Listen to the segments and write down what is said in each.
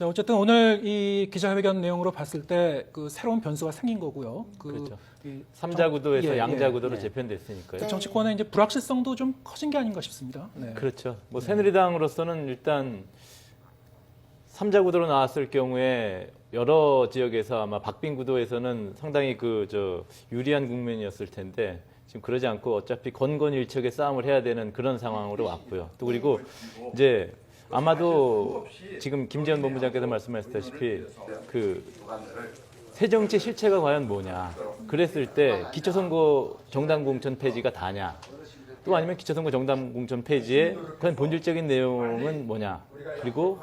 자, 어쨌든 오늘 이 기자회견 내용으로 봤을 때 그 새로운 변수가 생긴 거고요. 그렇죠. 이 3자 구도에서 예, 양자 예. 구도로 네. 재편됐으니까요. 그 정치권의 이제 불확실성도 좀 커진 게 아닌가 싶습니다. 네. 그렇죠. 뭐 새누리당으로서는 일단 3자 구도로 나왔을 경우에 여러 지역에서 아마 박빙 구도에서는 상당히 유리한 국면이었을 텐데 지금 그러지 않고 어차피 건건일척의 싸움을 해야 되는 그런 상황으로 왔고요. 또 그리고 이제 아마도 지금 김재현 본부장께서 말씀하셨다시피 그 새정치 실체가 과연 뭐냐. 그랬을 때 기초선거 정당 공천 폐지가 다냐. 또 아니면 기초선거 정당 공천 폐지의 그런 본질적인 내용은 뭐냐. 그리고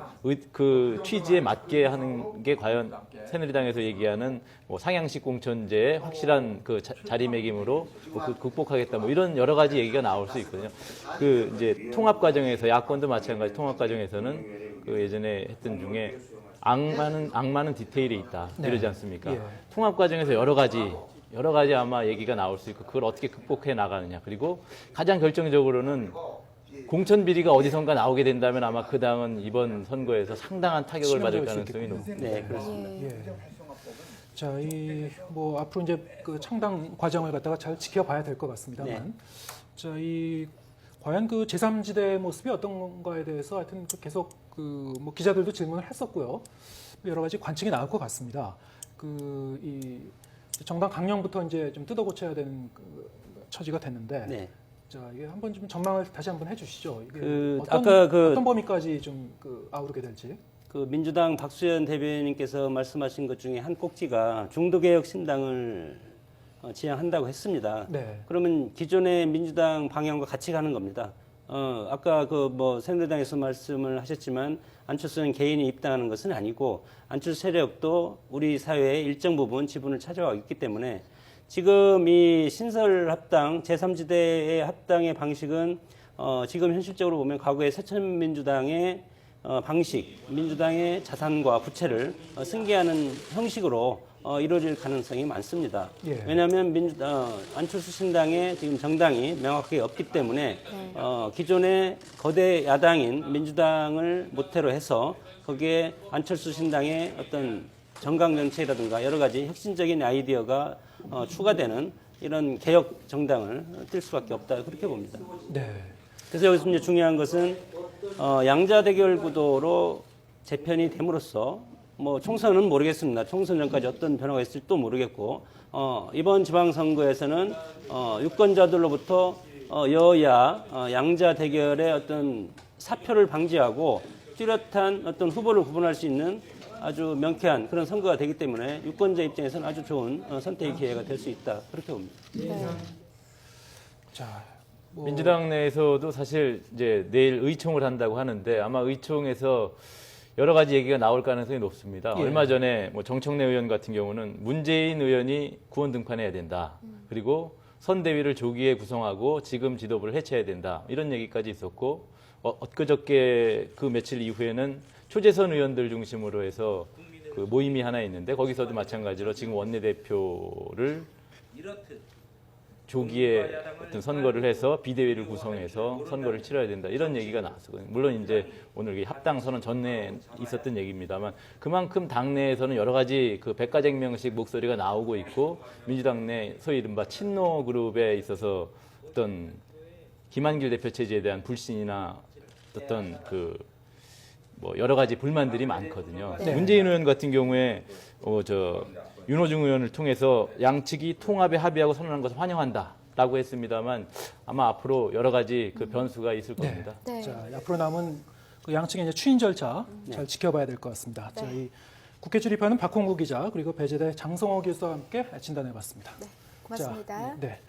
그 취지에 맞게 하는 게 과연 새누리당에서 얘기하는 뭐 상향식 공천제의 확실한 그 자리매김으로 뭐 극복하겠다. 뭐 이런 여러 가지 얘기가 나올 수 있거든요. 그 이제 통합 과정에서 야권도 마찬가지 통합 과정에서는 그 예전에 했던 중에 악마는 디테일에 있다. 이러지 않습니까? 예. 통합 과정에서 여러 가지 아마 얘기가 나올 수 있고 그걸 어떻게 극복해 나가느냐. 그리고 가장 결정적으로는 공천 비리가 어디선가 나오게 된다면 아마 그 당은 이번 선거에서 상당한 타격을 받을 가능성이 높습니다. 네, 그렇습니다. 예. 자, 이 뭐 앞으로 이제 그 창당 과정을 갖다가 잘 지켜봐야 될 것 같습니다만, 네. 자, 이 과연 그 제3지대의 모습이 어떤 건가에 대해서 하여튼 그 계속 그 뭐 기자들도 질문을 했었고요. 여러 가지 관측이 나올 것 같습니다. 그 이 정당 강령부터 이제 좀 뜯어 고쳐야 되는 그 처지가 됐는데. 네. 자, 이게 한번 좀 전망을 다시 한번 해주시죠. 이게 어떤 범위까지 좀 아우르게 될지. 그 민주당 박수현 대변인께서 말씀하신 것 중에 한 꼭지가 중도개혁 신당을 지향한다고 했습니다. 네. 그러면 기존의 민주당 방향과 같이 가는 겁니다. 아까 새누리당에서 말씀을 하셨지만 안철수는 개인이 입당하는 것은 아니고 안철수 세력도 우리 사회의 일정 부분 지분을 차지하고 있기 때문에 지금 이 신설 합당, 제3지대의 합당의 방식은 지금 현실적으로 보면 과거의 새천민주당의 방식, 민주당의 자산과 부채를 승계하는 형식으로 이루어질 가능성이 많습니다. 예. 왜냐하면 안철수 신당의 지금 정당이 명확하게 없기 때문에 기존의 거대 야당인 민주당을 모태로 해서 거기에 안철수 신당의 어떤 정강 정책이라든가 여러 가지 혁신적인 아이디어가 추가되는 이런 개혁 정당을 뜰 수밖에 없다 그렇게 봅니다. 네. 그래서 여기서 이제 중요한 것은 양자 대결 구도로 재편이 됨으로써 뭐 총선은 모르겠습니다. 총선 전까지 어떤 변화가 있을지도 모르겠고 이번 지방선거에서는 유권자들로부터 여야 양자 대결의 어떤 사표를 방지하고 뚜렷한 어떤 후보를 구분할 수 있는 아주 명쾌한 그런 선거가 되기 때문에 유권자 입장에서는 아주 좋은 선택의 기회가 될 수 있다 그렇게 봅니다. 자, 뭐 민주당 내에서도 사실 이제 내일 의총을 한다고 하는데 아마 의총에서 여러 가지 얘기가 나올 가능성이 높습니다. 예. 얼마 전에 뭐 정청래 의원 같은 경우는 문재인 의원이 구원 등판해야 된다. 그리고 선대위를 조기에 구성하고 지금 지도부를 해체해야 된다. 이런 얘기까지 있었고 엊그저께 그 며칠 이후에는 초재선 의원들 중심으로 해서 그 모임이 하나 있는데 거기서도 마찬가지로 지금 원내대표를 조기에 어떤 선거를 해서 비대위를 구성해서 선거를 치러야 된다 이런 얘기가 나왔어요. 물론 이제 오늘 이 합당 선언 전에 있었던 얘기입니다만 그만큼 당내에서는 여러 가지 그 백가쟁명식 목소리가 나오고 있고 민주당 내 소위 이른바 친노 그룹에 있어서 어떤 김한길 대표 체제에 대한 불신이나 어떤 뭐 여러 가지 불만들이 많거든요. 네. 문재인 의원 같은 경우에 윤호중 의원을 통해서 양측이 통합에 합의하고 선언한 것을 환영한다라고 했습니다만 아마 앞으로 여러 가지 그 변수가 있을 겁니다. 네. 자, 앞으로 남은 그 양측의 이제 추인 절차 잘 지켜봐야 될 것 같습니다. 자, 이 국회 출입하는 박홍구 기자 그리고 배재대 장성호 교수와 함께 진단해봤습니다. 네, 고맙습니다. 자, 네.